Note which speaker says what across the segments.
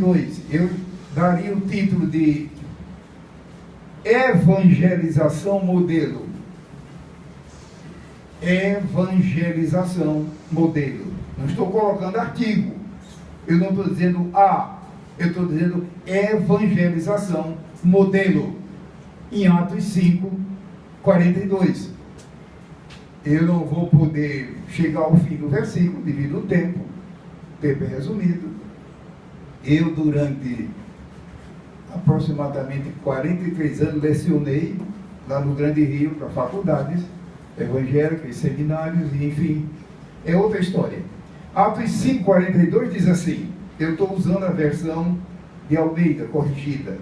Speaker 1: 42, eu daria o título de Evangelização Modelo. Evangelização Modelo. Não estou colocando artigo. Eu não estou dizendo eu estou dizendo evangelização modelo. Em Atos 5, 42. Eu não vou poder chegar ao fim do versículo, devido ao tempo é resumido. Eu, durante aproximadamente 43 anos, lecionei lá no Grande Rio, para faculdades evangélicas, seminários, enfim, é outra história. Atos 5, 42 diz assim, eu estou usando a versão de Almeida, corrigida.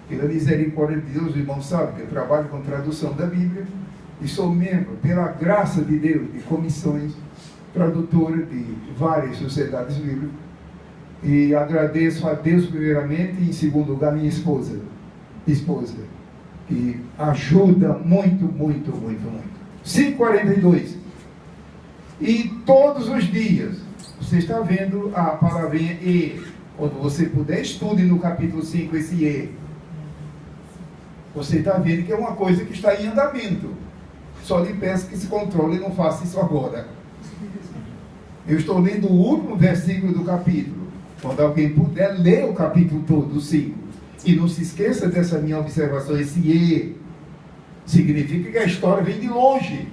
Speaker 1: Pela misericórdia de Deus, o irmão sabe que eu trabalho com tradução da Bíblia e sou membro, pela graça de Deus, de comissões tradutoras de várias sociedades bíblicas. E agradeço a Deus primeiramente e em segundo lugar minha esposa, que ajuda muito, muito, muito, muito. 5:42. E todos os dias, você está vendo a palavrinha e, quando você puder, estude no capítulo 5 esse e. Você está vendo que é uma coisa que está em andamento. Só lhe peço que se controle e não faça isso agora. Eu estou lendo o último versículo do capítulo. Quando alguém puder, lê o capítulo todo, o 5. E não se esqueça dessa minha observação, esse e. Significa que a história vem de longe.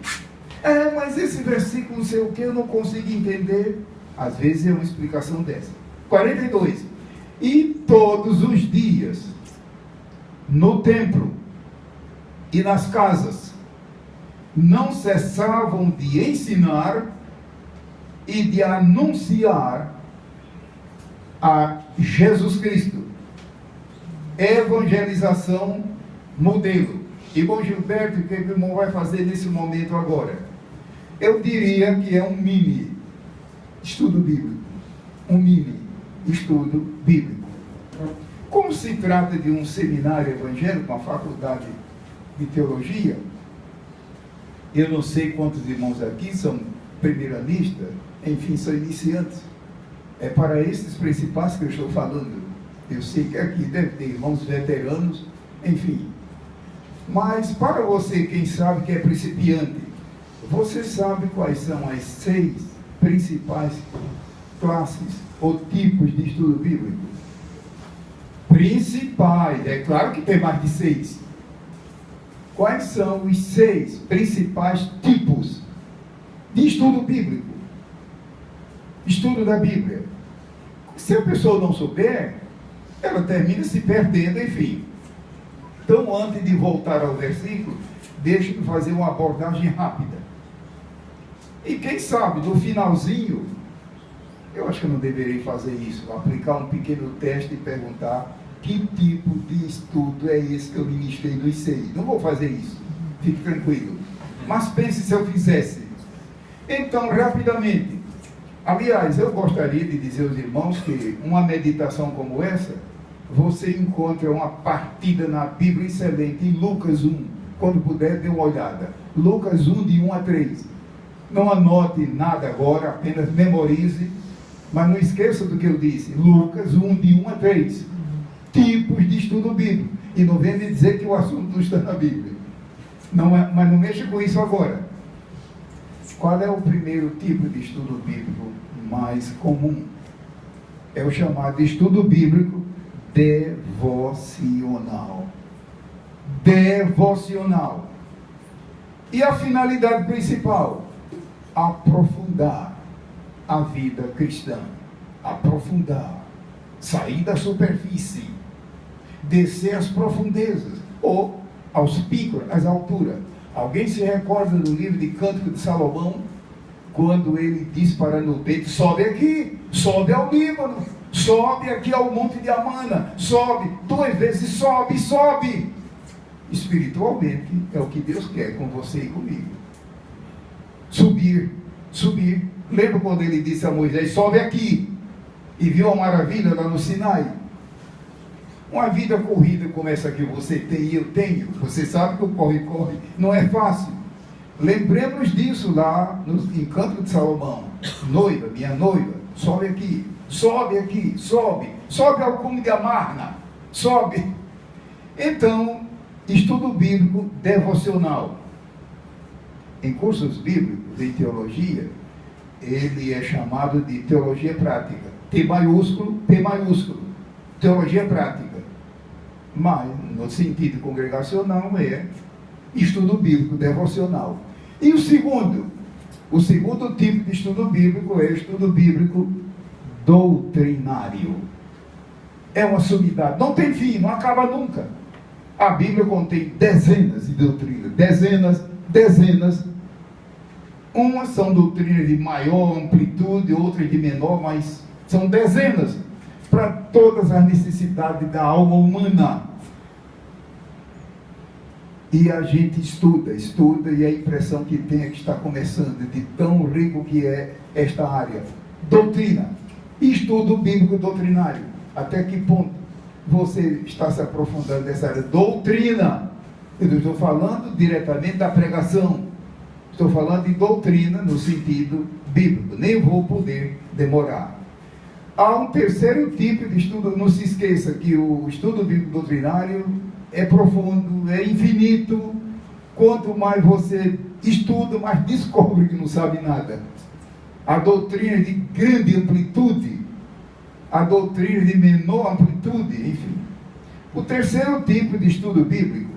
Speaker 1: Mas esse versículo não sei o que, eu não consigo entender. Às vezes é uma explicação dessa. 42. E todos os dias, no templo e nas casas, não cessavam de ensinar e de anunciar a Jesus Cristo. Evangelização modelo. Irmão Gilberto, o que o irmão vai fazer nesse momento agora? Eu diria que é um mini estudo bíblico. Um mini estudo bíblico. Como se trata de um seminário evangélico, uma faculdade de teologia, eu não sei quantos irmãos aqui são primeiranistas, enfim, são iniciantes. É para esses principais que eu estou falando. Eu sei que aqui deve ter irmãos veteranos, enfim. Mas para você, quem sabe que é principiante, você sabe quais são as 6 principais classes ou tipos de estudo bíblico? Principais, é claro que tem mais de 6. Quais são os 6 principais tipos de estudo bíblico? Estudo da Bíblia. Se a pessoa não souber, ela termina se perdendo, enfim. Então, antes de voltar ao versículo, deixe-me fazer uma abordagem rápida. E quem sabe, no finalzinho, eu acho que eu não deveria fazer isso, aplicar um pequeno teste e perguntar que tipo de estudo é esse que eu ministrei dos 6. Não vou fazer isso, fique tranquilo. Mas pense se eu fizesse. Então, rapidamente, aliás, eu gostaria de dizer aos irmãos que uma meditação como essa, você encontra uma partida na Bíblia excelente em Lucas 1. Quando puder, dê uma olhada. Lucas 1, de 1 a 3. Não anote nada agora, apenas memorize. Mas não esqueça do que eu disse. Lucas 1, de 1 a 3. Tipos de estudo bíblico. E não venha me dizer que o assunto não está na Bíblia. Não é, mas não mexa com isso agora. Qual é o primeiro tipo de estudo bíblico mais comum? É o chamado estudo bíblico devocional. Devocional. E a finalidade principal? Aprofundar a vida cristã. Aprofundar. Sair da superfície. Descer às profundezas. Ou aos picos, às alturas. Alguém se recorda do livro de Cântico de Salomão? Quando ele diz para no peito, sobe aqui, sobe ao Líbano, sobe aqui ao monte de Amana, sobe, 2 vezes sobe, sobe. Espiritualmente é o que Deus quer com você e comigo. Subir, subir. Lembra quando ele disse a Moisés, sobe aqui, e viu a maravilha lá no Sinai? Uma vida corrida como essa que você tem e eu tenho, você sabe que o corre-corre não é fácil. Lembremos disso lá no Cântico de Salomão. Noiva, minha noiva, sobe aqui, sobe aqui, sobe. sobe ao cume de Amarna, sobe. Então, estudo bíblico devocional. Em cursos bíblicos, em teologia, ele é chamado de teologia prática. T maiúsculo, teologia prática. Mas, no sentido congregacional, é estudo bíblico devocional. E o segundo tipo de estudo bíblico é estudo bíblico doutrinário. É uma sumidade, não tem fim, não acaba nunca. A Bíblia contém dezenas de doutrinas, dezenas. Umas são doutrinas de maior amplitude, outras de menor, mas são dezenas para todas as necessidades da alma humana. E a gente estuda, e a impressão que tem é que está começando, de tão rico que é esta área. Doutrina, estudo bíblico doutrinário. Até que ponto você está se aprofundando nessa área? Doutrina. Eu não estou falando diretamente da pregação. Estou falando de doutrina no sentido bíblico. Nem vou poder demorar. Há um terceiro tipo de estudo. Não se esqueça que o estudo bíblico doutrinário é profundo, é infinito. Quanto mais você estuda, mais descobre que não sabe nada. A doutrina de grande amplitude, a doutrina de menor amplitude, enfim. O terceiro tipo de estudo bíblico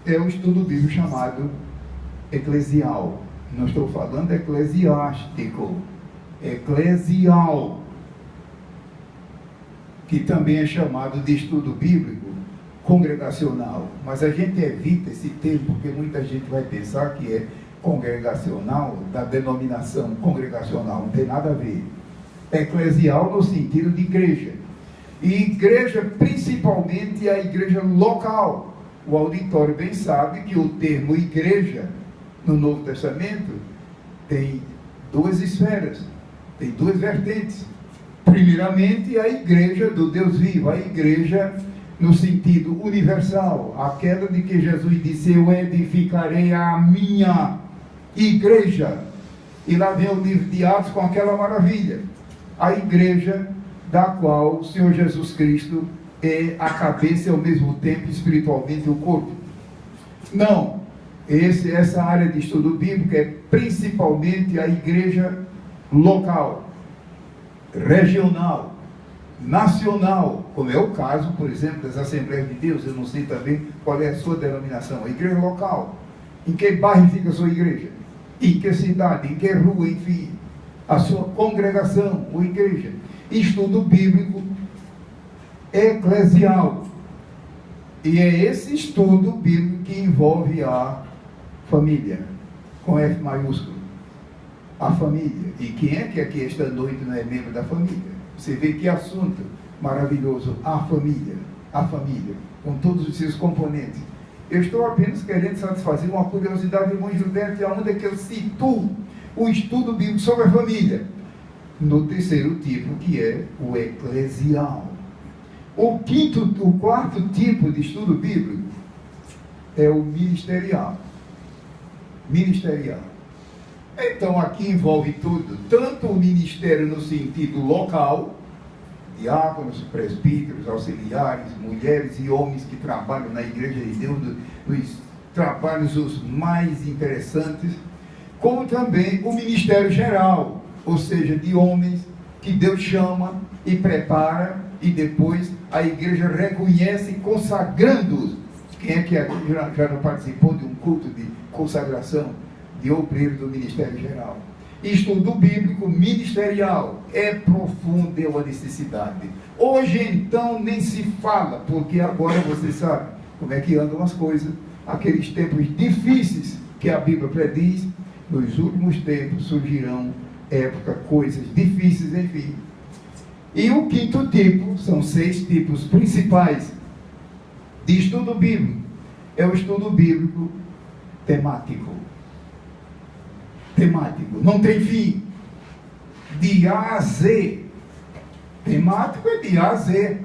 Speaker 1: é o estudo bíblico chamado eclesial. Não estou falando eclesiástico, eclesial, que também é chamado de estudo bíblico congregacional. Mas a gente evita esse termo porque muita gente vai pensar que é congregacional da denominação congregacional. Não tem nada a ver. Eclesial no sentido de igreja. E igreja, principalmente a igreja local. O auditório bem sabe que o termo igreja no Novo Testamento tem duas esferas, tem duas vertentes. Primeiramente, a igreja do Deus vivo, a igreja no sentido universal, aquela de que Jesus disse: eu edificarei a minha igreja. E lá vem o livro de Atos com aquela maravilha. A igreja da qual o Senhor Jesus Cristo é a cabeça e ao mesmo tempo espiritualmente o corpo. Não, essa área de estudo bíblico é principalmente a igreja local, regional, nacional, como é o caso, por exemplo, das Assembleias de Deus. Eu não sei também qual é a sua denominação. A igreja local, em que bairro fica a sua igreja, em que cidade, em que rua, enfim, a sua congregação ou igreja. Estudo bíblico eclesial. E é esse estudo bíblico que envolve a família, com F maiúsculo. A família. E quem é que aqui esta noite não é membro da família? Você vê que assunto maravilhoso. A família, com todos os seus componentes. Eu estou apenas querendo satisfazer uma curiosidade do irmão Gilberto, onde é que eu situo o estudo bíblico sobre a família. No terceiro tipo, que é o eclesial. O quarto tipo de estudo bíblico é o ministerial. Então aqui envolve tudo, tanto o ministério no sentido local, diáconos, presbíteros, auxiliares, mulheres e homens que trabalham na igreja de Deus, nos trabalhos os mais interessantes, como também o ministério geral, ou seja, de homens que Deus chama e prepara, e depois a igreja reconhece consagrando-os. Quem é que aqui já não participou de um culto de consagração de obreiros do ministério geral? Estudo bíblico ministerial é profundo, é uma necessidade. Hoje então nem se fala, porque agora você sabe como é que andam as coisas. Aqueles tempos difíceis que a Bíblia prediz, nos últimos tempos surgirão coisas difíceis, enfim. E o quinto tipo, são 6 tipos principais de estudo bíblico, é o estudo bíblico temático. Não tem fim. De A a Z. Temático é de A a Z.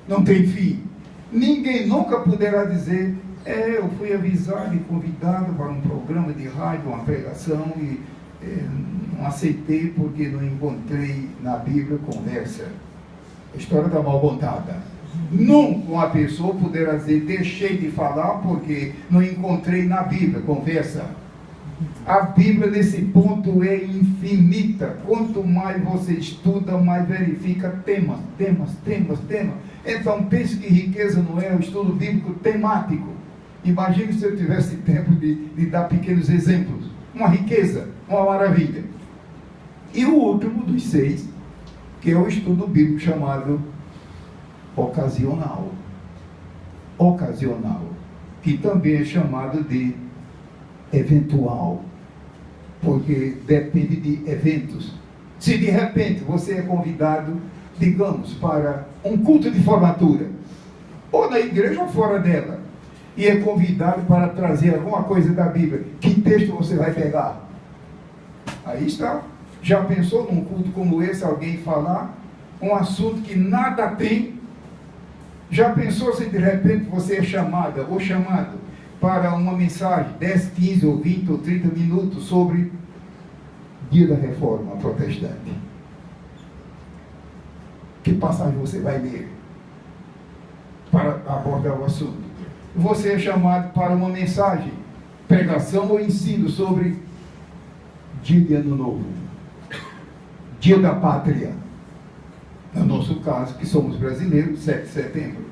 Speaker 1: Não tem fim. Ninguém nunca poderá dizer: eu fui avisado e convidado para um programa de rádio, uma pregação, e não aceitei porque não encontrei na Bíblia conversa. A história da mal contada. Nunca uma pessoa poderá dizer, deixei de falar porque não encontrei na Bíblia. Conversa. A Bíblia, nesse ponto, é infinita. Quanto mais você estuda, mais verifica temas. Então, pense que riqueza não é o estudo bíblico temático. Imagine se eu tivesse tempo de dar pequenos exemplos. Uma riqueza, uma maravilha. E o último dos 6, que é o estudo bíblico chamado ocasional. Ocasional. Que também é chamado de eventual. Porque depende de eventos. Se de repente você é convidado, digamos, para um culto de formatura, ou na igreja ou fora dela, e é convidado para trazer alguma coisa da Bíblia, que texto você vai pegar? Aí está. Já pensou num culto como esse, alguém falar um assunto que nada tem? Já pensou se de repente você é chamada ou chamado para uma mensagem, 10, 15 ou 20 ou 30 minutos sobre Dia da Reforma Protestante? Que passagem você vai ler para abordar o assunto? Você é chamado para uma mensagem, pregação ou ensino sobre Dia de Ano Novo, Dia da Pátria. No nosso caso, que somos brasileiros, 7 de setembro.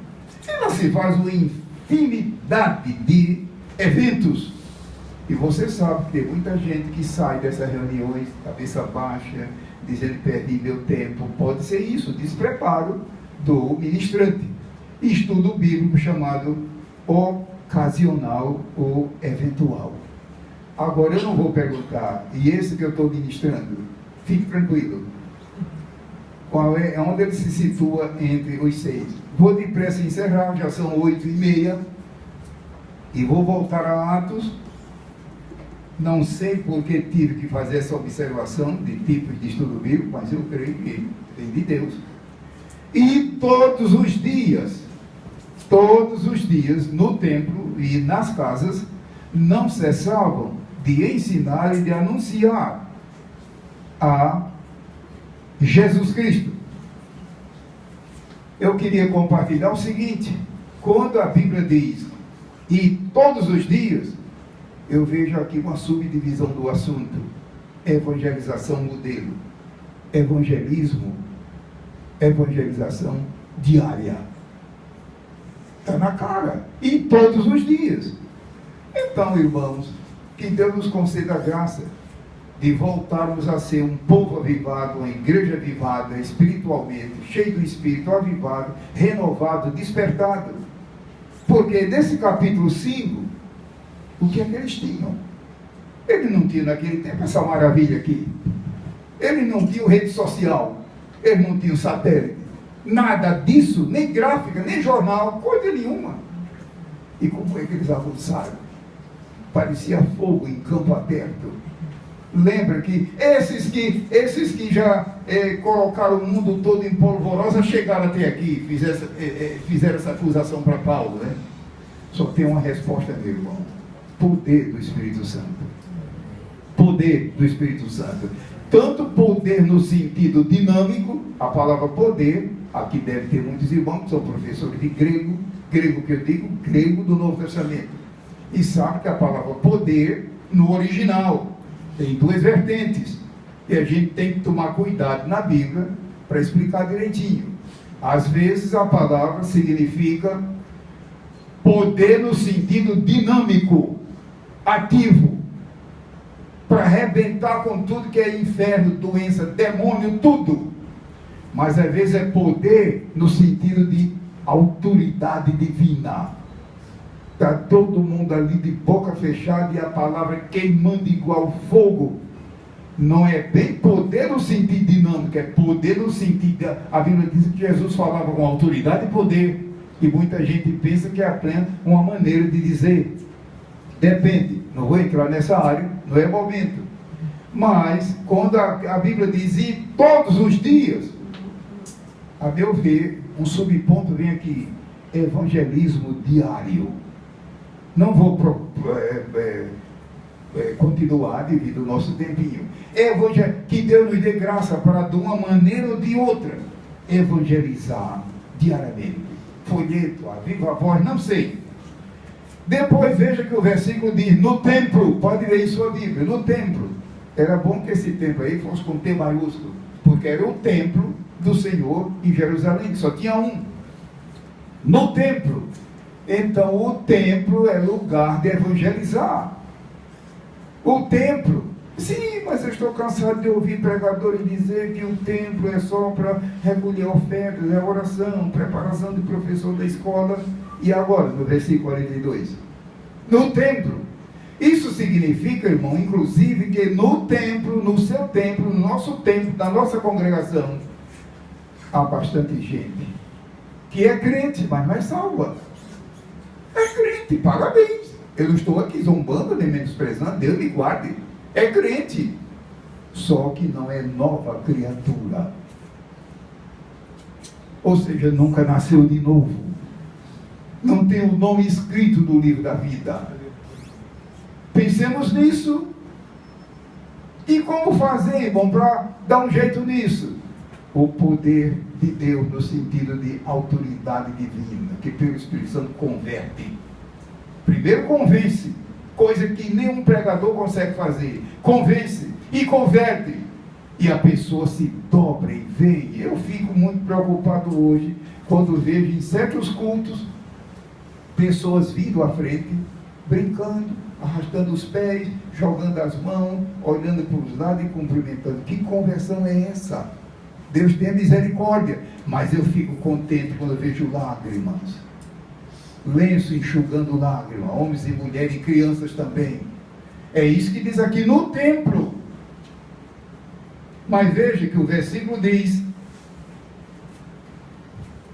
Speaker 1: Ela se faz uma infinidade de eventos. E você sabe que tem muita gente que sai dessas reuniões, cabeça baixa, dizendo que perdi meu tempo. Pode ser isso, despreparo do ministrante. Estudo bíblico chamado ocasional ou eventual. Agora eu não vou perguntar, e esse que eu estou ministrando, fique tranquilo, qual é onde ele se situa entre os 6. Vou depressa encerrar, já são 8h30, e vou voltar a Atos. Não sei porque tive que fazer essa observação de tipos de estudo bíblico, mas eu creio que vem de Deus. E todos os dias, no templo e nas casas, não cessavam de ensinar e de anunciar a Jesus Cristo. Eu queria compartilhar o seguinte: quando a Bíblia diz, e todos os dias, eu vejo aqui uma subdivisão do assunto: evangelização modelo, evangelismo, evangelização diária. Está na cara, e todos os dias. Então, irmãos, que Deus nos conceda a graça de voltarmos a ser um povo avivado, uma igreja avivada espiritualmente, cheio do Espírito, avivado, renovado, despertado. Porque nesse capítulo 5, o que é que eles tinham? Ele não tinha naquele tempo essa maravilha aqui. Ele não tinha rede social, ele não tinha satélite, nada disso, nem gráfica, nem jornal, coisa nenhuma. E como é que eles avançaram? Parecia fogo em campo aberto. Lembra que esses que já colocaram o mundo todo em polvorosa chegaram até aqui, fizeram essa acusação para Paulo, né? Só tem uma resposta, meu irmão: poder do Espírito Santo. Poder do Espírito Santo. Tanto poder no sentido dinâmico, a palavra poder, aqui deve ter muitos irmãos que são professores de grego que eu digo, grego do Novo Testamento, e sabe que a palavra poder, no original, tem 2 vertentes, e a gente tem que tomar cuidado na Bíblia para explicar direitinho. Às vezes a palavra significa poder no sentido dinâmico, ativo, para arrebentar com tudo que é inferno, doença, demônio, tudo. Mas às vezes é poder no sentido de autoridade divina. Está todo mundo ali de boca fechada e a palavra queimando igual fogo. Não é bem poder no sentido dinâmico, é poder no sentido... A Bíblia diz que Jesus falava com autoridade e poder. E muita gente pensa que é apenas uma maneira de dizer. Depende, não vou entrar nessa área, não é momento. Mas, quando a Bíblia diz, e todos os dias, a meu ver, um subponto vem aqui: evangelismo diário. Não vou continuar devido ao nosso tempinho. Que Deus nos dê graça para, de uma maneira ou de outra, evangelizar diariamente? Folheto, a viva voz, não sei. Depois veja que o versículo diz, no templo, pode ler em sua Bíblia, no templo. Era bom que esse templo aí fosse com T maiúsculo, porque era o templo do Senhor em Jerusalém, só tinha um. No templo. Então o templo é lugar de evangelizar. O templo, sim, mas eu estou cansado de ouvir pregadores dizer que o templo é só para recolher ofertas, é oração, preparação de professor da escola. E agora, no versículo 42, no templo. Isso significa, irmão, inclusive, que no templo, no seu templo, no nosso templo, na nossa congregação, há bastante gente que é crente, mas não é salva. É crente, parabéns. Eu não estou aqui zombando nem menosprezando, Deus me guarde. É crente, só que não é nova criatura. Ou seja, nunca nasceu de novo. Não tem o nome escrito no livro da vida. Pensemos nisso. E como fazer, irmão, para dar um jeito nisso? O poder de Deus no sentido de autoridade divina, que pelo Espírito Santo converte. Primeiro convence, coisa que nenhum pregador consegue fazer. Convence e converte. E a pessoa se dobra e vem. Eu fico muito preocupado hoje quando vejo em certos cultos pessoas vindo à frente, brincando, arrastando os pés, jogando as mãos, olhando para os lados e cumprimentando. Que conversão é essa? Deus tenha misericórdia, mas eu fico contente quando eu vejo lágrimas, lenço enxugando lágrimas, homens e mulheres e crianças também. É isso que diz aqui no templo. Mas veja que o versículo diz,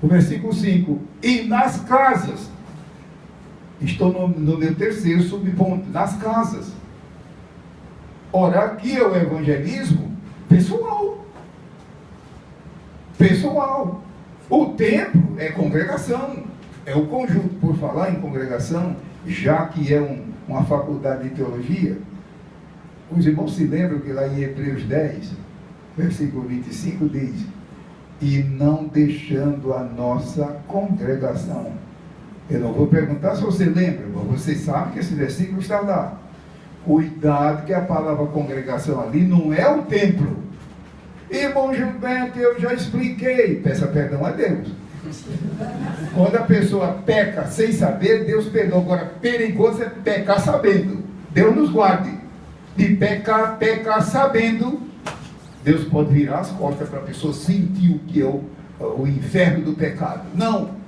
Speaker 1: o versículo 5, e nas casas. Estou no meu terceiro subponto, nas casas. Ora, aqui é o evangelismo pessoal. Pessoal. O templo é congregação, é o conjunto. Por falar em congregação, já que é uma faculdade de teologia, os irmãos se lembram que lá em Hebreus 10, versículo 25 diz, e não deixando a nossa congregação. Eu não vou perguntar se você lembra, mas você sabe que esse versículo está lá. Cuidado que a palavra congregação ali não é o templo. Irmão Gilberto, eu já expliquei. Peça perdão a Deus. Quando a pessoa peca sem saber, Deus perdoa. Agora, perigoso é pecar sabendo. Deus nos guarde. De pecar sabendo, Deus pode virar as costas para a pessoa sentir o que é o inferno do pecado. Não.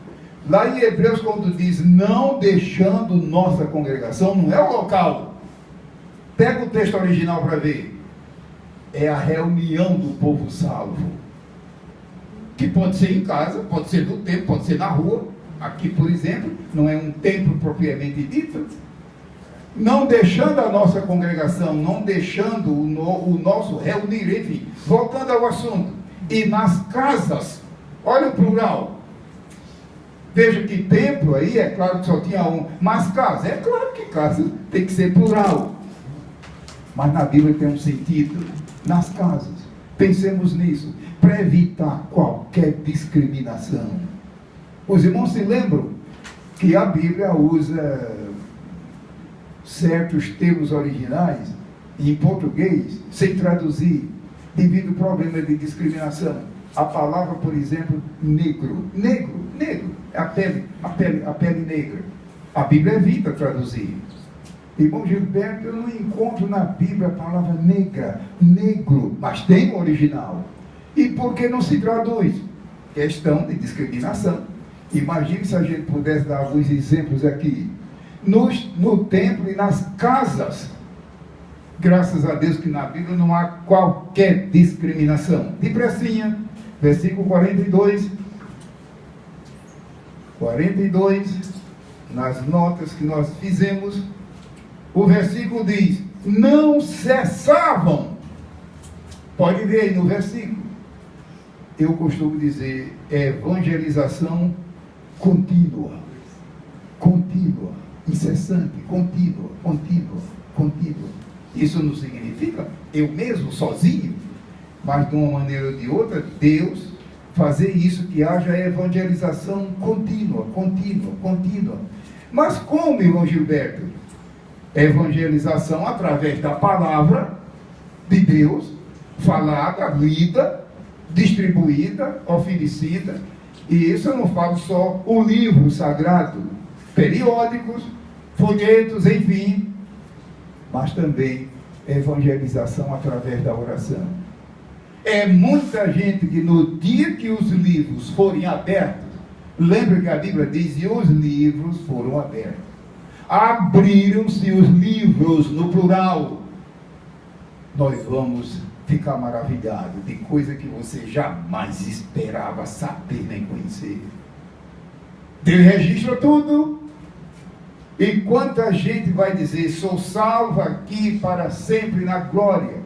Speaker 1: Lá em Hebreus, quando diz não deixando nossa congregação, não é o local. Pega o texto original para ver. É a reunião do povo salvo. Que pode ser em casa, pode ser no templo, pode ser na rua. Aqui, por exemplo, não é um templo propriamente dito. Não deixando a nossa congregação, não deixando o nosso reunir, enfim. Voltando ao assunto. E nas casas, olha o plural. Veja que templo aí, é claro que só tinha um, mas casa, é claro que casa tem que ser plural. Mas na Bíblia tem um sentido, nas casas. Pensemos nisso, para evitar qualquer discriminação. Os irmãos se lembram que a Bíblia usa certos termos originais em português, sem traduzir, devido ao problema de discriminação. A palavra, por exemplo, negro, a pele negra. A Bíblia evita traduzir. Irmão Gilberto, eu não encontro na Bíblia a palavra negra, negro, mas tem o original. E por que não se traduz? Questão de discriminação. Imagine se a gente pudesse dar alguns exemplos aqui. No templo e nas casas. Graças a Deus que na Bíblia não há qualquer discriminação. Depressinha, versículo 42, nas notas que nós fizemos, o versículo diz, não cessavam. Pode ver aí no versículo. Eu costumo dizer, evangelização contínua, incessante, contínua. Isso não significa eu mesmo, sozinho, mas de uma maneira ou de outra, Deus fazer isso, que haja evangelização contínua. Mas como, irmão Gilberto? Evangelização através da palavra de Deus, falada, lida, distribuída, oferecida. E isso eu não falo só o livro sagrado, periódicos, folhetos, enfim, mas também evangelização através da oração. É muita gente que no dia que os livros forem abertos, lembra que a Bíblia diz, e os livros foram abertos. Abriram-se os livros, no plural. Nós vamos ficar maravilhados de coisa que você jamais esperava saber nem conhecer. Deus registra tudo. E quanta gente vai dizer, sou salvo aqui para sempre na glória.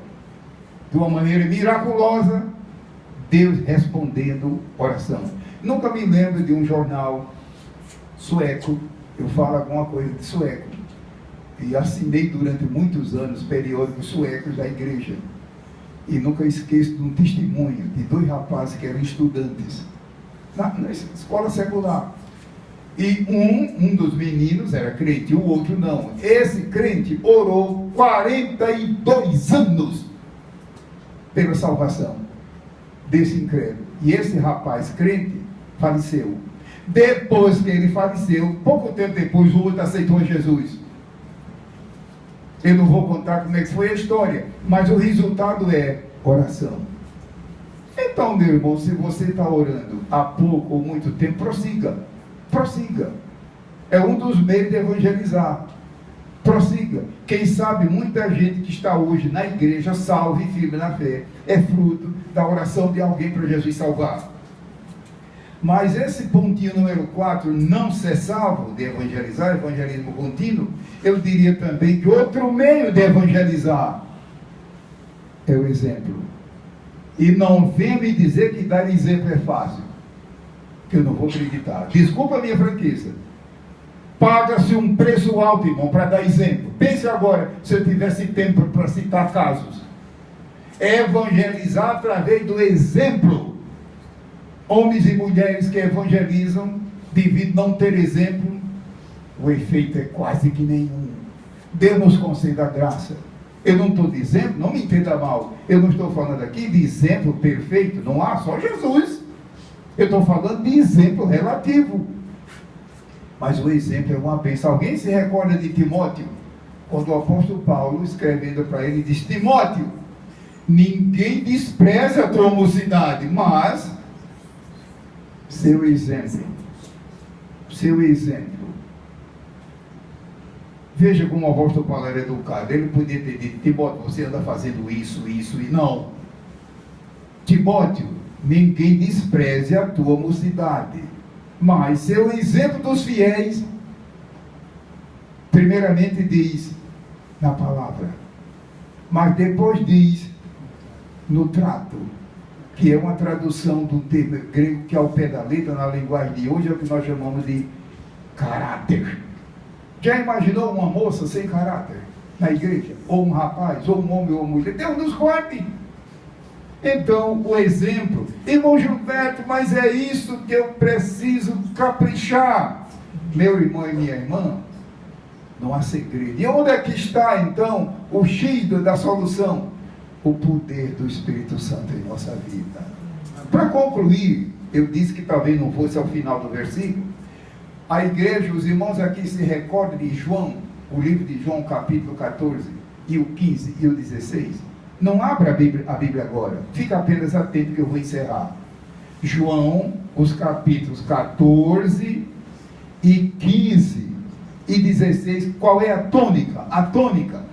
Speaker 1: De uma maneira miraculosa, Deus respondendo oração. Nunca me lembro de um jornal sueco, eu falo alguma coisa de sueco, e assinei durante muitos anos periódicos suecos da igreja. E nunca esqueço de um testemunho de 2 rapazes que eram estudantes na escola secular. E um dos meninos era crente, o outro não. Esse crente orou 42 anos pela salvação desse incrédulo. E esse rapaz crente faleceu. Depois que ele faleceu, pouco tempo depois, o outro aceitou Jesus. Eu não vou contar como é que foi a história, mas o resultado é oração. Então, meu irmão, se você está orando há pouco ou muito tempo, prossiga. É um dos meios de evangelizar. Prossiga. Quem sabe muita gente que está hoje na igreja, salva e firme na fé, é fruto da oração de alguém para Jesus salvar. Mas esse pontinho número 4, não ser salvo de evangelizar, evangelismo contínuo, eu diria também que outro meio de evangelizar é o exemplo. E não venha me dizer que dar exemplo é fácil, que eu não vou acreditar. Desculpa a minha franqueza. Paga-se um preço alto, irmão, para dar exemplo. Pense agora, se eu tivesse tempo para citar casos. Evangelizar através do exemplo. Homens e mulheres que evangelizam, devido não ter exemplo, o efeito é quase que nenhum. Deus nos conceda a graça. Eu não estou dizendo, não me entenda mal, eu não estou falando aqui de exemplo perfeito, não há, só Jesus. Eu estou falando de exemplo relativo. Mas o exemplo é uma bênção. Alguém se recorda de Timóteo? Quando o apóstolo Paulo, escrevendo para ele, diz, Timóteo, ninguém despreza a tua mocidade, mas seu exemplo. Veja como o apóstolo Paulo era educado. Ele podia ter dito, Timóteo, você anda fazendo isso, e não. Timóteo, ninguém despreze a tua mocidade, mas seu exemplo dos fiéis, primeiramente diz na palavra, mas depois diz no trato, que é uma tradução do termo grego que ao pé da letra, na linguagem de hoje, é o que nós chamamos de caráter. Já imaginou uma moça sem caráter na igreja? Ou um rapaz, ou um homem, ou uma mulher? Deus nos guarde. Então, o exemplo, irmão Gilberto, mas é isso que eu preciso caprichar. Meu irmão e minha irmã, não há segredo. E onde é que está, então, o X da solução? O poder do Espírito Santo em nossa vida. Para concluir, eu disse que talvez não fosse ao final do versículo. A igreja, os irmãos aqui se recordam de João, o livro de João, capítulo 14, e o 15 e o 16. Não abra a Bíblia agora, fica apenas atento que eu vou encerrar. João, os capítulos 14 e 15 e 16, qual é a tônica? A tônica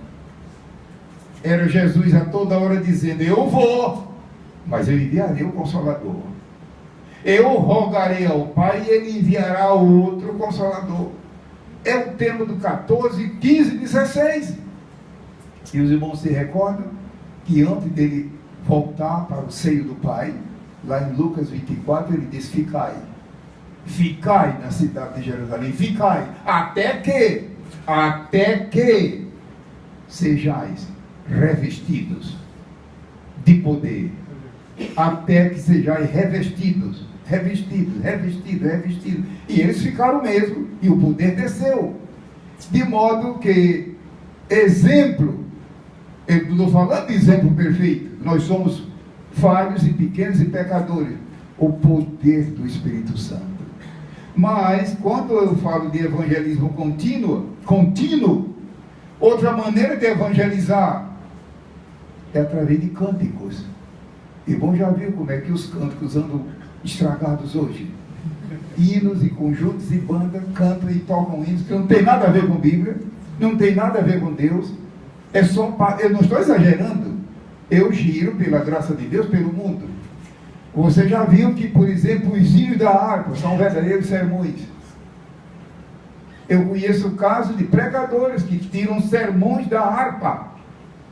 Speaker 1: era Jesus a toda hora dizendo, eu vou, mas eu enviarei o Consolador. Eu rogarei ao Pai e Ele enviará outro Consolador. É o tema do 14, 15 e 16. E os irmãos se recordam que antes dele voltar para o seio do Pai, lá em Lucas 24, ele diz, ficai na cidade de Jerusalém, ficai, até que sejais revestidos de poder até que sejais revestidos. E eles ficaram mesmo, e o poder desceu. De modo que, exemplo, eu não estou falando de exemplo perfeito, nós somos falhos e pequenos e pecadores, o poder do Espírito Santo. Mas, quando eu falo de evangelismo contínuo, outra maneira de evangelizar é através de cânticos. Irmão, já viu como é que os cânticos andam estragados hoje? Hinos e conjuntos e bandas cantam e tocam hinos que não tem nada a ver com a Bíblia, não tem nada a ver com Deus. É só, eu não estou exagerando, eu giro pela graça de Deus pelo mundo. Você já viu que, por exemplo, os hinos da harpa são verdadeiros sermões. Eu conheço casos de pregadores que tiram sermões da harpa,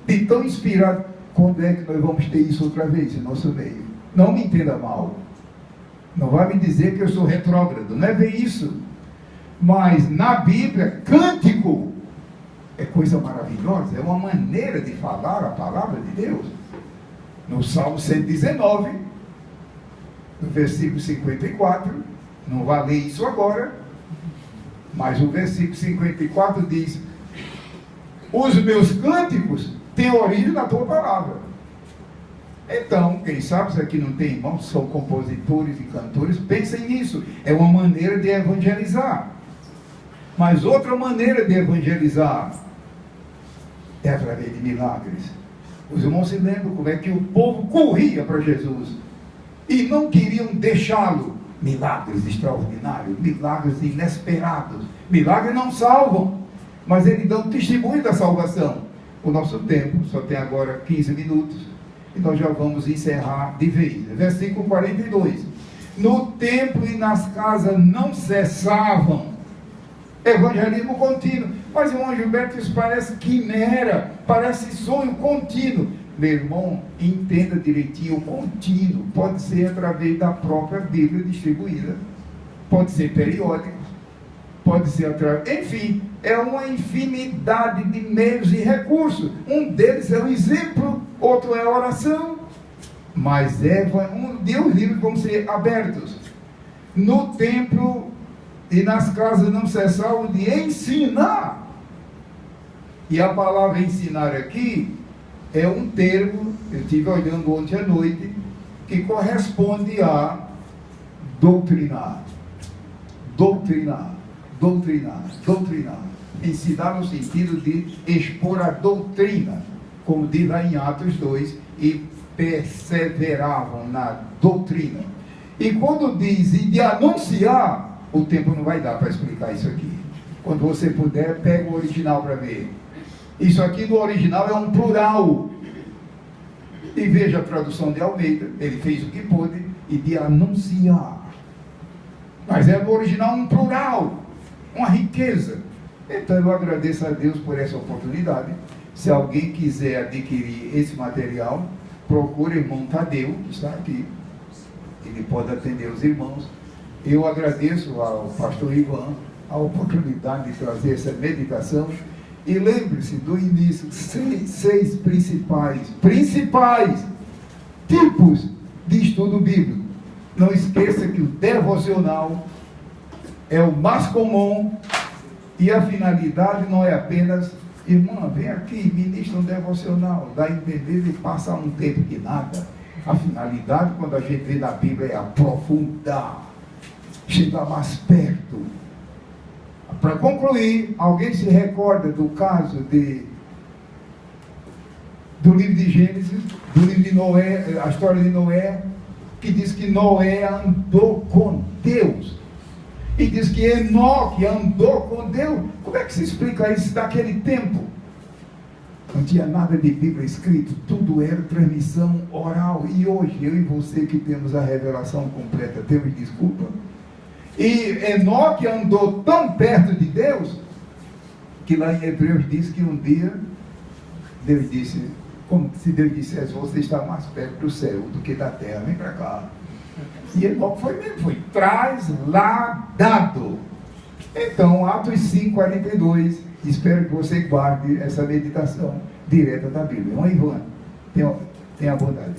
Speaker 1: de tão inspirado. Quando é que nós vamos ter isso outra vez em nosso meio? Não me entenda mal. Não vai me dizer que eu sou retrógrado, não é bem isso. Mas na Bíblia, cântico é coisa maravilhosa, é uma maneira de falar a palavra de Deus. No Salmo 119, no versículo 54, não vai ler isso agora, mas o versículo 54 diz: os meus cânticos têm origem na tua palavra. Então, quem sabe, se aqui não tem irmãos, são compositores e cantores, pensem nisso, é uma maneira de evangelizar. Mas outra maneira de evangelizar é através de milagres. Os irmãos se lembram como é que o povo corria para Jesus e não queriam deixá-lo. Milagres extraordinários, milagres inesperados. Milagres não salvam, mas eles dão testemunho da salvação. O nosso tempo só tem agora 15 minutos. E nós já vamos encerrar de vez. Versículo 42. No templo e nas casas não cessavam. Evangelismo contínuo. Mas, irmão Gilberto, isso parece quimera, parece sonho contínuo. Meu irmão, entenda direitinho, o contínuo pode ser através da própria Bíblia distribuída, pode ser periódico, pode ser através, enfim, é uma infinidade de meios e recursos. Um deles é o exemplo, outro é a oração. Mas Deus livre vão ser abertos. No templo e nas casas não cessavam de ensinar. E a palavra ensinar aqui é um termo, eu estive olhando ontem à noite, que corresponde a doutrinar. Doutrinar. Ensinar no sentido de expor a doutrina, como diz lá em Atos 2, e perseveravam na doutrina. E quando diz e de anunciar, o tempo não vai dar para explicar isso aqui. Quando você puder, pega o original para ver. Isso aqui no original é um plural. E veja a tradução de Almeida, ele fez o que pôde, e de anunciar. Mas é no original um plural, uma riqueza. Então eu agradeço a Deus por essa oportunidade. Se alguém quiser adquirir esse material, procure o irmão Tadeu, que está aqui. Ele pode atender os irmãos. Eu agradeço ao pastor Ivan a oportunidade de trazer essa meditação. E lembre-se do início, seis principais tipos de estudo bíblico. Não esqueça que o devocional é o mais comum e a finalidade não é apenas, irmã, vem aqui, ministra um devocional, dá a entender e passa um tempo que nada. A finalidade, quando a gente vê na Bíblia, é aprofundar, chegar mais perto. Para concluir, alguém se recorda do caso do livro de Gênesis, do livro de Noé, a história de Noé, que diz que Noé andou com Deus, e diz que Enoque andou com Deus. Como é que se explica isso daquele tempo? Não tinha nada de Bíblia escrito, tudo era transmissão oral, e hoje eu e você que temos a revelação completa, temos desculpa? E Enoque andou tão perto de Deus, que lá em Hebreus diz que um dia, Deus disse, como se Deus dissesse, você está mais perto do céu do que da terra, vem para cá. E Enoque foi mesmo, foi trasladado. Então, Atos 5:42, espero que você guarde essa meditação direta da Bíblia. Irmão Ivan, tenha a bondade.